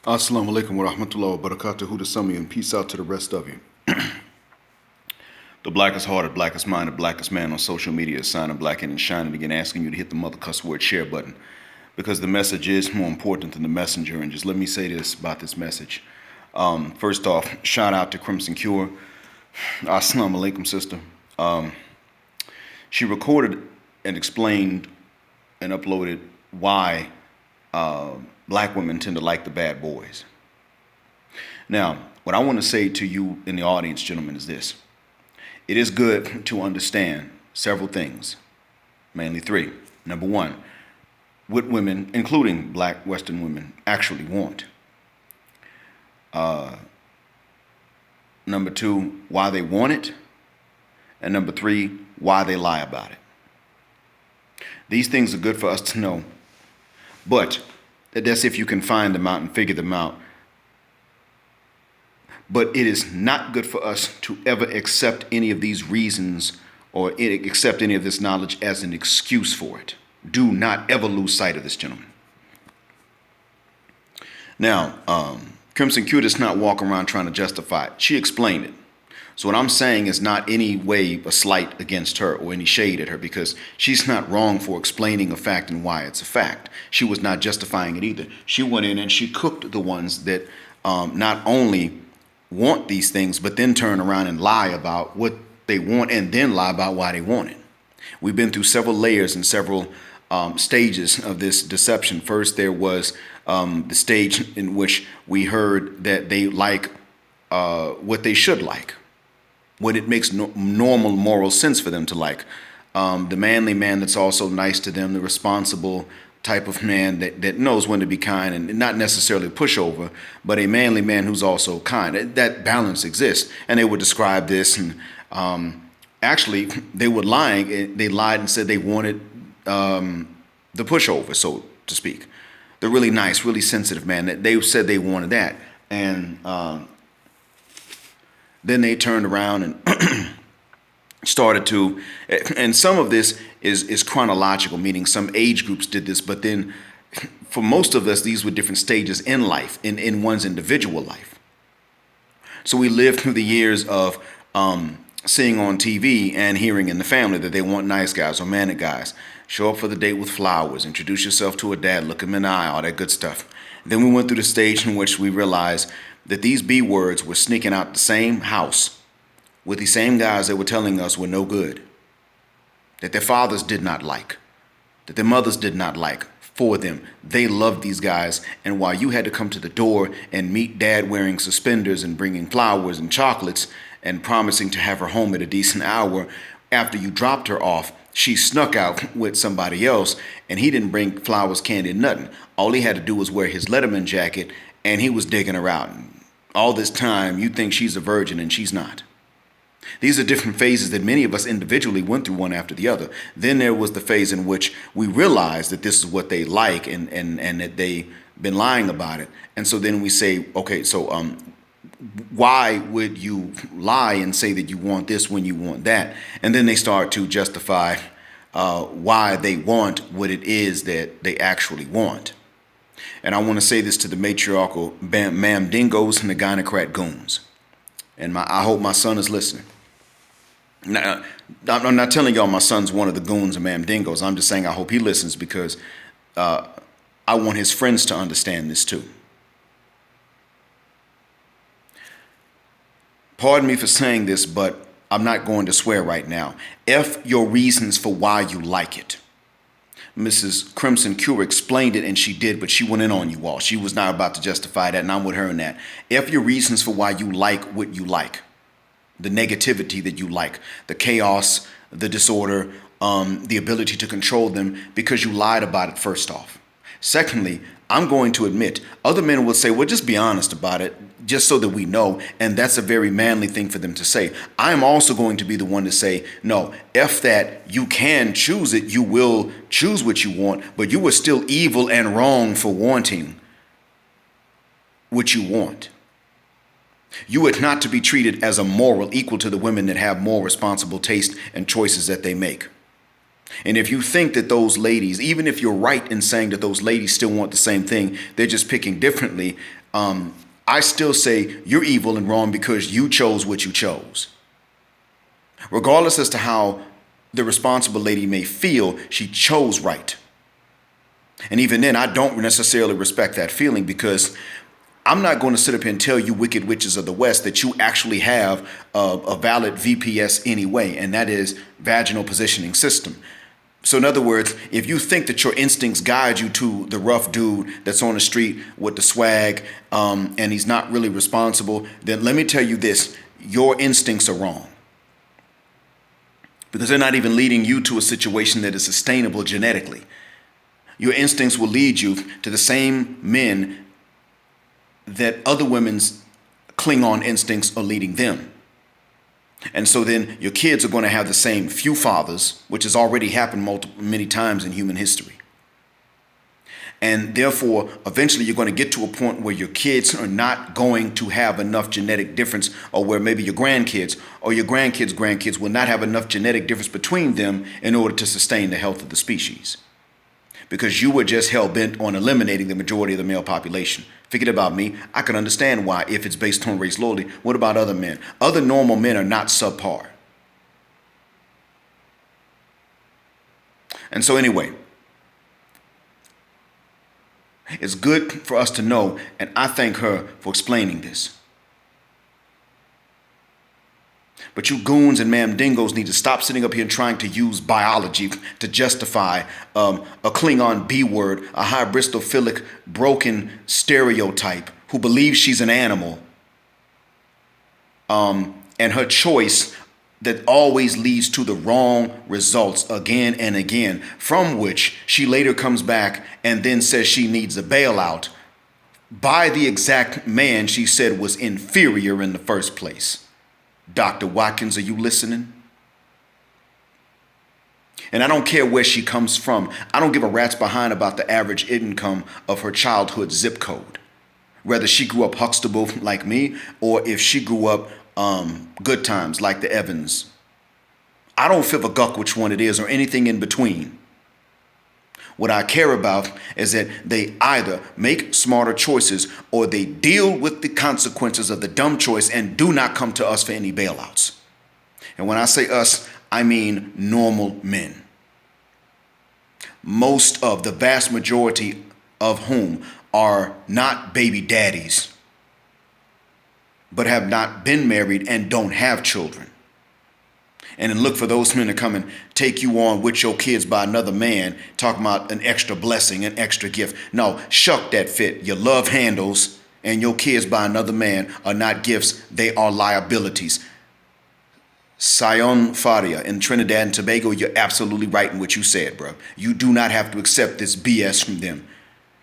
Assalamu alaikum wa rahmatullahi wa barakatuhu to some of you, and peace out to the rest of you. The blackest hearted, blackest minded, blackest man on social media is signing black and shining again, asking you to hit the mother cuss word share button because the message is more important than the messenger. And just let me say this about this message. First off, shout out to Crimson Cure. Assalamu alaikum, sister. She recorded and explained and uploaded why black women tend to like the bad boys. Now, what I want to say to you in the audience, gentlemen, is this. It is good to understand several things, mainly three. Number one, what women, including black Western women, actually want. Number two, why they want it. And number three, why they lie about it. These things are good for us to know, but that's if you can find them out and figure them out. But it is not good for us to ever accept any of these reasons or accept any of this knowledge as an excuse for it. Do not ever lose sight of this, gentlemen. Now, Crimson Q does not walk around trying to justify it. She explained it. So what I'm saying is not any way a slight against her or any shade at her, because she's not wrong for explaining a fact and why it's a fact. She was not justifying it either. She went in and she cooked the ones that not only want these things, but then turn around and lie about what they want and then lie about why they want it. We've been through several layers and several stages of this deception. First, there was the stage in which we heard that they like what they should like, what it makes normal moral sense for them to like. The manly man that's also nice to them, the responsible type of man that knows when to be kind and not necessarily a pushover, but a manly man who's also kind. That balance exists. And they would describe this, and actually they were lying. They lied and said they wanted the pushover, so to speak. The really nice, really sensitive man. They said they wanted that. And then they turned around and started to, and some of this is chronological, meaning some age groups did this, but then for most of us, these were different stages in life, in one's individual life. So we lived through the years of seeing on TV and hearing in the family that they want nice guys, romantic guys. Show up for the date with flowers, introduce yourself to a dad, look him in the eye, all that good stuff. Then we went through the stage in which we realized that these B words were sneaking out the same house with the same guys that were telling us were no good, that their fathers did not like, that their mothers did not like for them. They loved these guys, and while you had to come to the door and meet dad wearing suspenders and bringing flowers and chocolates and promising to have her home at a decent hour, after you dropped her off, she snuck out with somebody else, and he didn't bring flowers, candy, nothing. All he had to do was wear his Letterman jacket, and he was digging her out. All this time, you think she's a virgin, and she's not. These are different phases that many of us individually went through one after the other. Then there was the phase in which we realized that this is what they like and that they've been lying about it. And so then we say, okay, so why would you lie and say that you want this when you want that? And then they start to justify why they want what it is that they actually want. And I want to say this to the matriarchal ma'am dingoes and the gynocrat goons. And I hope my son is listening. Now, I'm not telling y'all my son's one of the goons or ma'am dingoes. I'm just saying I hope he listens because I want his friends to understand this too. Pardon me for saying this, but I'm not going to swear right now. F your reasons for why you like it. Mrs. Crimson Cure explained it, and she did, but she went in on you all. She was not about to justify that, and I'm with her in that. F your reasons for why you like what you like. The negativity that you like, the chaos, the disorder, the ability to control them because you lied about it first off. Secondly, I'm going to admit, other men will say, well, just be honest about it, just so that we know. And that's a very manly thing for them to say. I'm also going to be the one to say, no, F that, you can choose it. You will choose what you want, but you were still evil and wrong for wanting what you want. You are not to be treated as a moral equal to the women that have more responsible taste and choices that they make. And if you think that those ladies, even if you're right in saying that those ladies still want the same thing, they're just picking differently, I still say you're evil and wrong because you chose what you chose. Regardless as to how the responsible lady may feel, she chose right. And even then, I don't necessarily respect that feeling, because I'm not going to sit up here and tell you wicked witches of the West that you actually have a valid VPS anyway, and that is vaginal positioning system. So in other words, if you think that your instincts guide you to the rough dude that's on the street with the swag, and he's not really responsible, then let me tell you this, your instincts are wrong. Because they're not even leading you to a situation that is sustainable genetically. Your instincts will lead you to the same men that other women's Klingon instincts are leading them. And so then your kids are going to have the same few fathers, which has already happened many times in human history. And therefore, eventually you're going to get to a point where your kids are not going to have enough genetic difference, or where maybe your grandkids or your grandkids will not have enough genetic difference between them in order to sustain the health of the species. Because you were just hell-bent on eliminating the majority of the male population. Forget about me. I can understand why, if it's based on race loyalty. What about other men? Other normal men are not subpar. And so anyway, it's good for us to know, and I thank her for explaining this. But you goons and mamdingos need to stop sitting up here and trying to use biology to justify a Klingon B word, a hybristophilic broken stereotype who believes she's an animal, and her choice that always leads to the wrong results again and again, from which she later comes back and then says she needs a bailout by the exact man she said was inferior in the first place. Dr. Watkins, are you listening? And I don't care where she comes from. I don't give a rat's behind about the average income of her childhood zip code. Whether she grew up Huxtable like me, or if she grew up Good Times like the Evans. I don't give a guck which one it is, or anything in between. What I care about is that they either make smarter choices, or they deal with the consequences of the dumb choice and do not come to us for any bailouts. And when I say us, I mean normal men. Most of the vast majority of whom are not baby daddies, but have not been married and don't have children. And then look for those men to come and take you on with your kids by another man, talking about an extra blessing, an extra gift. No, shuck that fit. Your love handles and your kids by another man are not gifts. They are liabilities. Sion Faria in Trinidad and Tobago, you're absolutely right in what you said, bro. You do not have to accept this BS from them.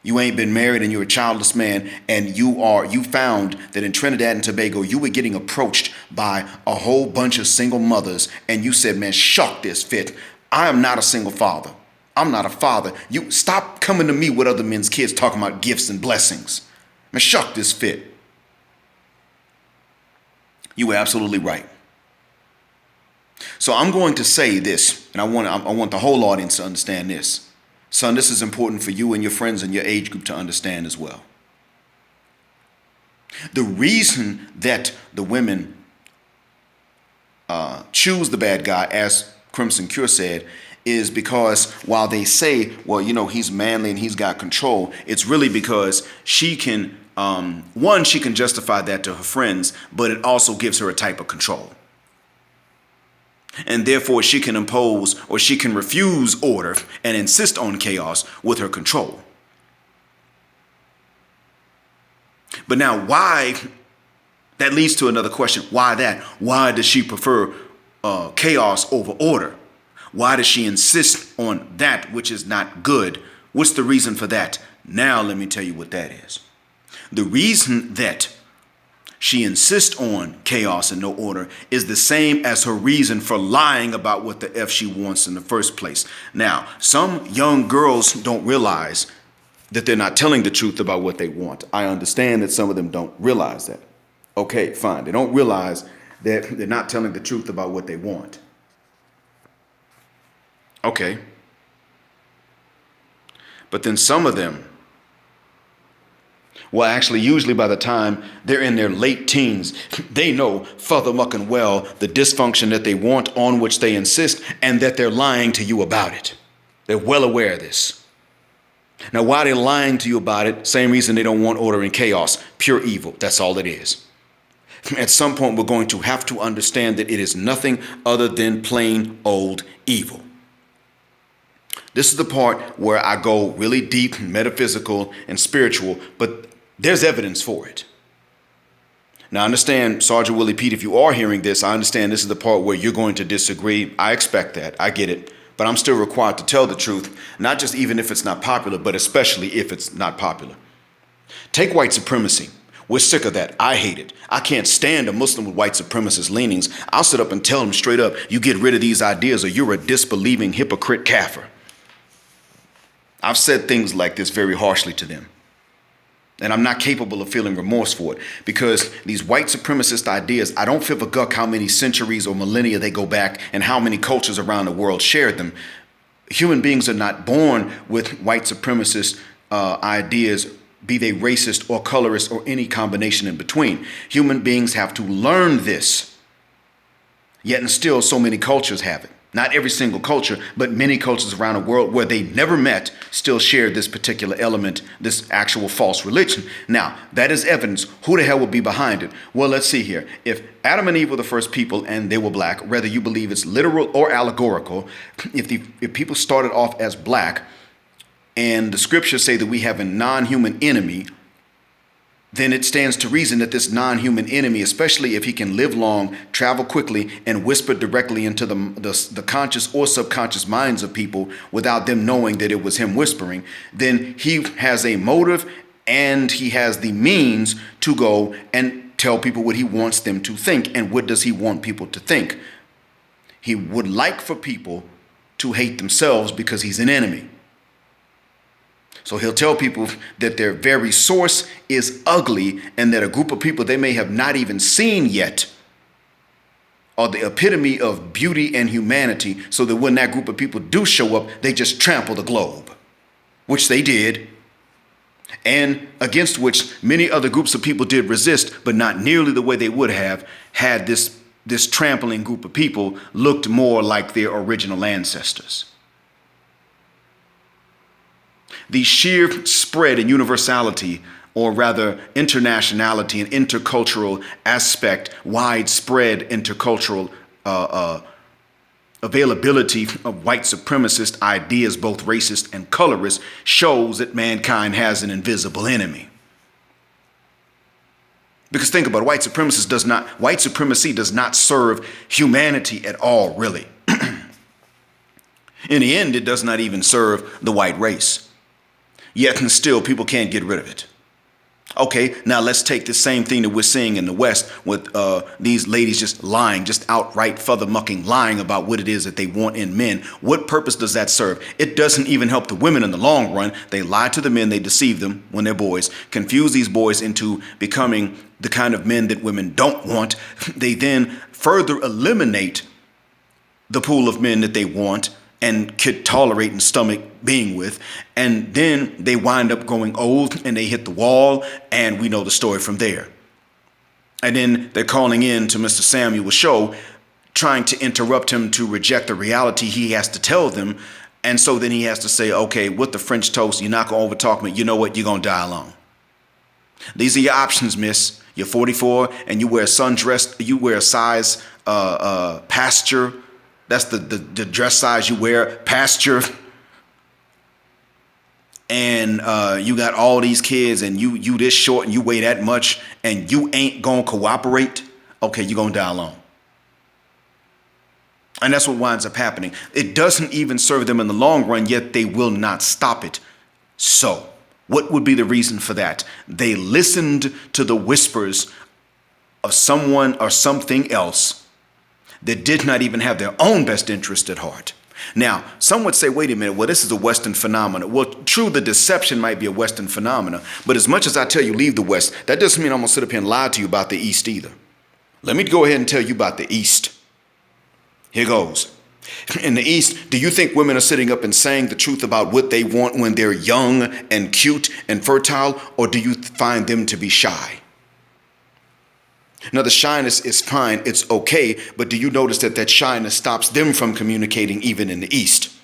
You ain't been married and you're a childless man, and you found that in Trinidad and Tobago you were getting approached by a whole bunch of single mothers, and you said, man, shuck this fit. I am not a single father. I'm not a father. You stop coming to me with other men's kids talking about gifts and blessings. Man, shuck this fit. You were absolutely right. So I'm going to say this, and I want the whole audience to understand this. Son, this is important for you and your friends and your age group to understand as well. The reason that the women choose the bad guy, as Crimson Cure said, is because while they say, well, you know, he's manly and he's got control, it's really because she can, one, she can justify that to her friends, but it also gives her a type of control. And therefore she can impose, or she can refuse order and insist on chaos with her control. But now why, that leads to another question. Why that? Why does she prefer chaos over order? Why does she insist on that which is not good? What's the reason for that? Now let me tell you what that is. The reason that she insists on chaos and no order is the same as her reason for lying about what the F she wants in the first place. Now, some young girls don't realize that they're not telling the truth about what they want. I understand that some of them don't realize that. Okay, fine. They don't realize that they're not telling the truth about what they want. Okay. But then some of them Well, actually, usually by the time they're in their late teens, they know furthermucking well the dysfunction that they want, on which they insist, and that they're lying to you about it. They're well aware of this. Now, why they're lying to you about it, same reason they don't want order and chaos, pure evil. That's all it is. At some point, we're going to have to understand that it is nothing other than plain old evil. This is the part where I go really deep, metaphysical and spiritual, but there's evidence for it. Now, understand, Sergeant Willie Pete, if you are hearing this, I understand this is the part where you're going to disagree. I expect that. I get it. But I'm still required to tell the truth, not just even if it's not popular, but especially if it's not popular. Take white supremacy. We're sick of that. I hate it. I can't stand a Muslim with white supremacist leanings. I'll sit up and tell them straight up, you get rid of these ideas or you're a disbelieving hypocrite kafir. I've said things like this very harshly to them. And I'm not capable of feeling remorse for it, because these white supremacist ideas, I don't give a guck how many centuries or millennia they go back and how many cultures around the world shared them. Human beings are not born with white supremacist ideas, be they racist or colorist or any combination in between. Human beings have to learn this. Yet and still so many cultures have it. Not every single culture, but many cultures around the world where they never met still shared this particular element, this actual false religion. Now, that is evidence. Who the hell would be behind it? Well, let's see here. If Adam and Eve were the first people and they were black, whether you believe it's literal or allegorical, if people started off as black and the scriptures say that we have a non-human enemy, then it stands to reason that this non-human enemy, especially if he can live long, travel quickly, and whisper directly into the conscious or subconscious minds of people without them knowing that it was him whispering, then he has a motive and he has the means to go and tell people what he wants them to think. And what does he want people to think? He would like for people to hate themselves because he's an enemy. So he'll tell people that their very source is ugly and that a group of people they may have not even seen yet are the epitome of beauty and humanity, so that when that group of people do show up, they just trample the globe, which they did, and against which many other groups of people did resist, but not nearly the way they would have had this trampling group of people looked more like their original ancestors. The sheer spread and universality, or rather internationality and intercultural aspect, widespread intercultural availability of white supremacist ideas, both racist and colorist, shows that mankind has an invisible enemy. Because think about it, white supremacy does not serve humanity at all, really. In the end, it does not even serve the white race. Yet and still, people can't get rid of it. Okay, now let's take the same thing that we're seeing in the West with these ladies just lying, just outright furthermucking, lying about what it is that they want in men. What purpose does that serve? It doesn't even help the women in the long run. They lie to the men, they deceive them when they're boys, confuse these boys into becoming the kind of men that women don't want. They then further eliminate the pool of men that they want and could tolerate and stomach being with. And then they wind up growing old and they hit the wall, and we know the story from there. And then they're calling in to Mr. Samuel's show, trying to interrupt him to reject the reality he has to tell them. And so then he has to say, okay, with the French toast, you're not going to overtalk me. You know what? You're going to die alone. These are your options, miss. You're 44 and you wear a sundress. You wear a size pasture. That's the dress size you wear, pasture. And you got all these kids and you this short and you weigh that much and you ain't gonna cooperate. Okay, you're gonna die alone. And that's what winds up happening. It doesn't even serve them in the long run, yet they will not stop it. So what would be the reason for that? They listened to the whispers of someone or something else that did not even have their own best interest at heart. Now, some would say, wait a minute, well, this is a Western phenomenon. Well, true, the deception might be a Western phenomenon, but as much as I tell you leave the West, that doesn't mean I'm going to sit up here and lie to you about the East either. Let me go ahead and tell you about the East. Here goes. In the East, do you think women are sitting up and saying the truth about what they want when they're young and cute and fertile, or do you find them to be shy? Now, the shyness is fine, it's okay, but do you notice that shyness stops them from communicating even in the East?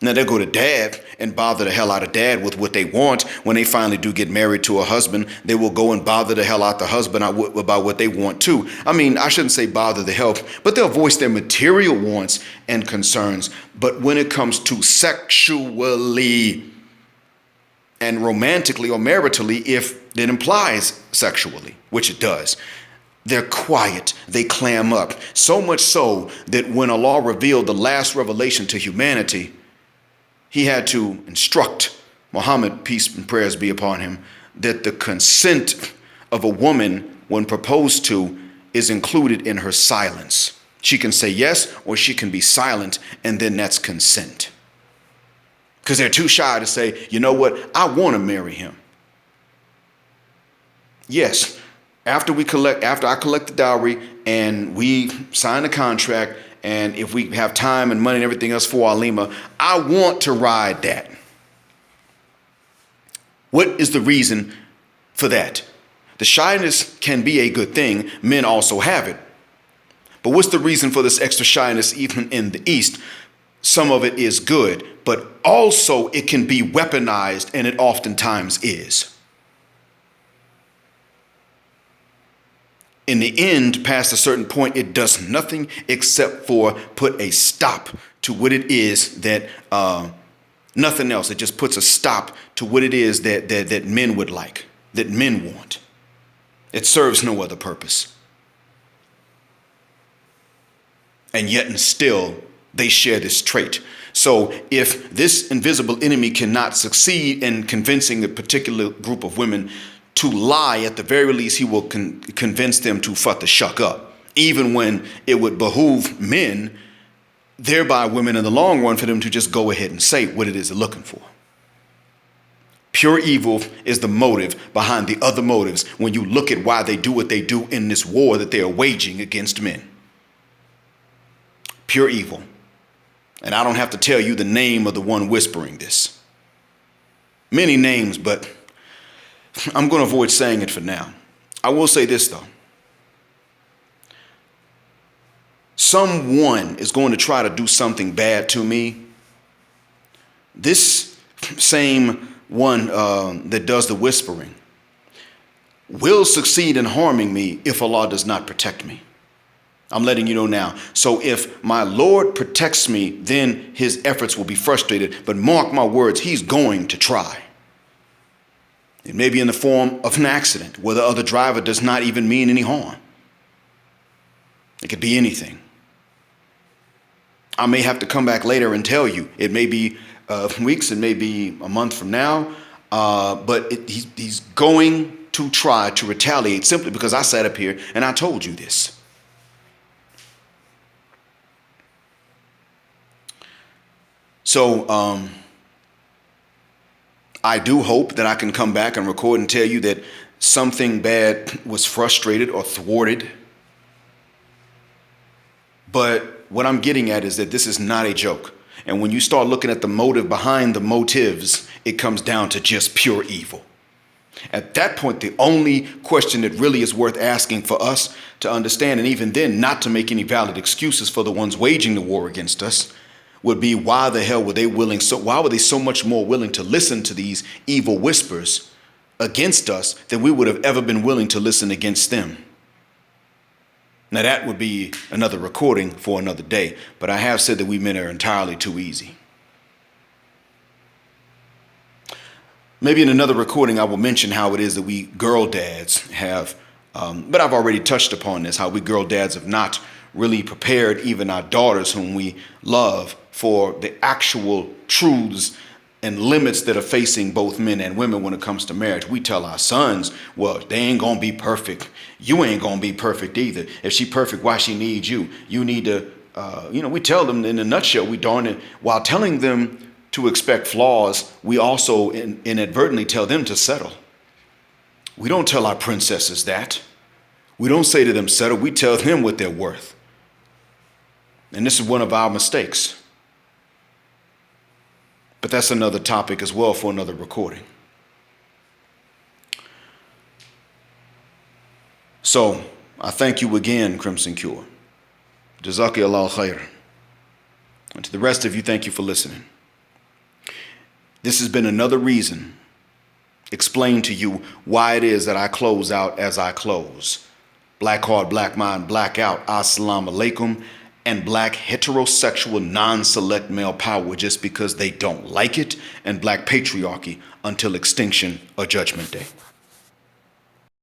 Now, they'll go to dad and bother the hell out of dad with what they want. When they finally do get married to a husband, they will go and bother the hell out the husband about what they want too. I mean, I shouldn't say bother the hell, but they'll voice their material wants and concerns. But when it comes to sexually and romantically or maritally, if it implies sexually, which it does, they're quiet, they clam up. So much so that when Allah revealed the last revelation to humanity, he had to instruct Muhammad, peace and prayers be upon him, that the consent of a woman when proposed to is included in her silence. She can say yes or she can be silent, and then that's consent. Because they're too shy to say, you know what, I want to marry him. Yes, after I collect the dowry and we sign the contract, and if we have time and money and everything else for Alima, I want to ride that. What is the reason for that? The shyness can be a good thing. Men also have it. But what's the reason for this extra shyness even in the East? Some of it is good, but also it can be weaponized, and it oftentimes is. In the end, past a certain point, it does nothing except for put a stop to what it is that, nothing else. It just puts a stop to what it is that men would like, that men want. It serves no other purpose. And yet and still, they share this trait. So if this invisible enemy cannot succeed in convincing a particular group of women to lie, at the very least, he will convince them to fuck the shuck up, even when it would behoove men, thereby women in the long run, for them to just go ahead and say what it is they're looking for. Pure evil is the motive behind the other motives when you look at why they do what they do in this war that they are waging against men. Pure evil. And I don't have to tell you the name of the one whispering this. Many names, but I'm going to avoid saying it for now. I will say this, though. Someone is going to try to do something bad to me. This same one that does the whispering will succeed in harming me if Allah does not protect me. I'm letting you know now. So if my Lord protects me, then his efforts will be frustrated. But mark my words, he's going to try. It may be in the form of an accident where the other driver does not even mean any harm. It could be anything. I may have to come back later and tell you. It may be weeks, it may be a month from now, but he's going to try to retaliate simply because I sat up here and I told you this. So I do hope that I can come back and record and tell you that something bad was frustrated or thwarted. But what I'm getting at is that this is not a joke. And when you start looking at the motive behind the motives, it comes down to just pure evil. At that point, the only question that really is worth asking for us to understand, and even then not to make any valid excuses for the ones waging the war against us, would be why the hell were they why were they so much more willing to listen to these evil whispers against us than we would have ever been willing to listen against them? Now that would be another recording for another day, but I have said that we men are entirely too easy. Maybe in another recording I will mention how it is that we girl dads have, but I've already touched upon this, how we girl dads have not really prepared even our daughters whom we love for the actual truths and limits that are facing both men and women when it comes to marriage. We tell our sons, well, they ain't gonna be perfect. You ain't gonna be perfect either. If she perfect, why she needs you? You need to, we tell them in a nutshell, we darn it. While telling them to expect flaws, we also inadvertently tell them to settle. We don't tell our princesses that. We don't say to them settle, we tell them what they're worth. And this is one of our mistakes. But that's another topic as well for another recording. So I thank you again, Crimson Cure. Jazakallah khair. And to the rest of you, thank you for listening. This has been another reason, explain to you why it is that I close out as I close. Black heart, black mind, black out, assalamu alaikum, and black heterosexual non-select male power just because they don't like it, and black patriarchy until extinction or judgment day.